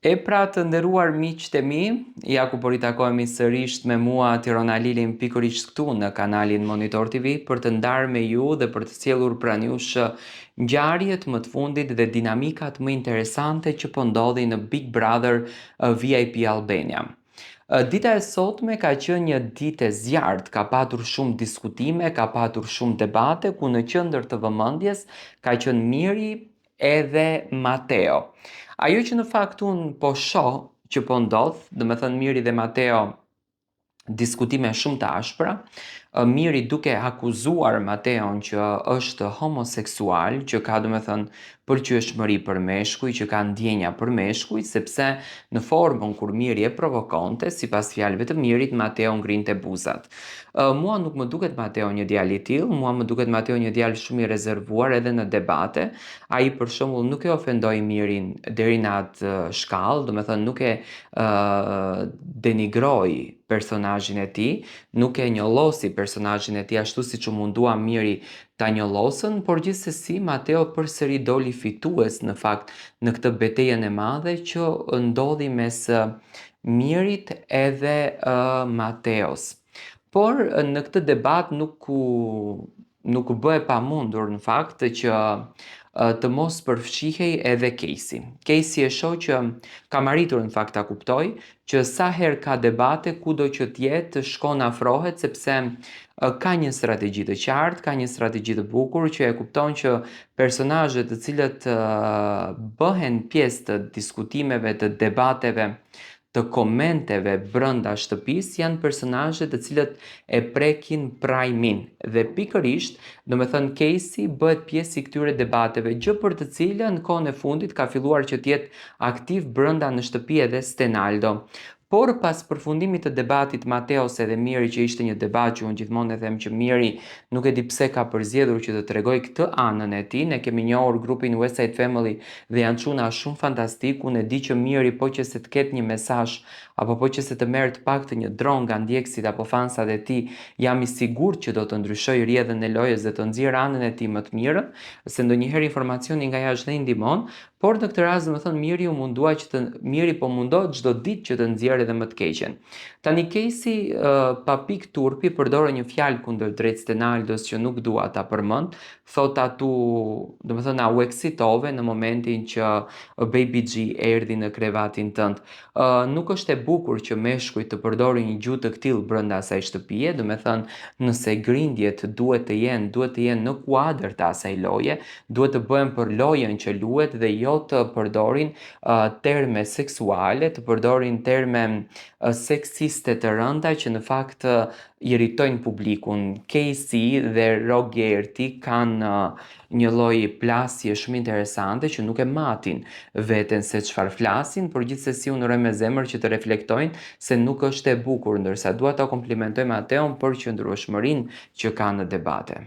E pra të nderuar miqtë e mi, ja ku po ritakohemi sërish me mua Tirona Lilin pikërisht këtu në kanalin Monitor TV për të ndarë me ju dhe për të sjellur pranë jush ngjarjet më të fundit dhe dinamikat më interesante që po ndodhin në Big Brother VIP Albania. Dita e sotme ka qenë një ditë e zjarrt, ka patur shumë diskutime, ka patur shumë debate ku në qendër të vëmendjes ka qenë Miri edhe Mateo. Ajo që në fakt unë po shoh që po ndodh, do me thënë Miri dhe Mateo diskutime shumë të ashpra, Miri duke akuzuar Mateon që është homoseksual, që ka do me thënë përqyeshmëri për meshkuj, që ka ndjenja për meshkuj, sepse në formën kur Miri e provokonte, sipas fjalëve të Mirit, Mateo ngrinte buzat. Mua nuk më duket Mateo një djalë i tillë, mua më duket Mateo një djalë shumë i rezervuar edhe në debate. Ai për shembull nuk e ofendoi Mirin deri në atë shkallë, do me thënë nuk e denigroi personazhin e tij, nuk e njollosi personazhin e tij ashtu siç u mundua Miri ta njollosen, por gjithsesi Mateo përsëri doli fitues në fakt në këtë betejën e madhe që ndodhi mes Mirit edhe Mateos. Por në këtë debat nuk u bë e pamundur në fakt që të mos përfshihej edhe Casey. Casey e shoh që kam arritur në fakt ta kuptoj që sa herë ka debate kudo që t'jetë shkon afrohet sepse ka një strategji të qartë, ka një strategji të bukur që e kupton që personazhet të cilët bëhen pjesë të diskutimeve, të debateve, të komenteve brenda shtëpisë janë personazhe të cilët e prekin prajmin dhe pikërisht, do me thënë Casey bëhet pjesë i këtyre debateve, gjë për të cilën në kohën e fundit ka filluar që të jetë aktiv brenda në shtëpi edhe Stenaldo. Por pas përfundimit të debatit Mateos edhe Miri, që ishte një debat që unë gjithmonë e them që Miri nuk e di pse ka përzgjedhur që të tregoj këtë anën e tij. Ne kemi njohur grupin West Side Family dhe janë çuna shumë fantastik. Unë e di që Miri po që se të ketë një mesazh apo po që se të merë të paktën një dron nga ndjekësit apo fansat e tij, jam i sigurt që do të ndryshojë rrjedhën e lojës dhe të nxjerrë anën e tij më të mirë, se ndonjëherë informacioni nga jashtë ne i ndihmon, por në këtë rast domethënë Miri po mundohet çdo ditë që të nxjerrë edhe më të keqen. Tani Casey pa pikë turpi përdorë një fjalë kundër drejt Stenaldos që nuk dua ta përmend, thot atu, domethënë na u eksitove në momentin që Baby G erdhi në krevatin tënd. Nuk është e bukur që meshkujt të përdorin një gjuhë të tillë brenda asaj shtëpie, do me thënë nëse grindjet duhet të jenë në kuadër të asaj loje, duhet të bëhen për lojen që luhet dhe jo të përdorin terme seksuale, të përdorin terme seksiste të rënda që në fakt irritojnë publikun. Casey dhe Rogerti kanë një lloj plasje shumë interesante që nuk e matin veten se çfarë flasin, por gjithsesi unë uroj me zemër që të reflektojnë se nuk është e bukur, ndërsa dua ta komplimentoj Mateon për qëndrueshmërinë që ka në debate.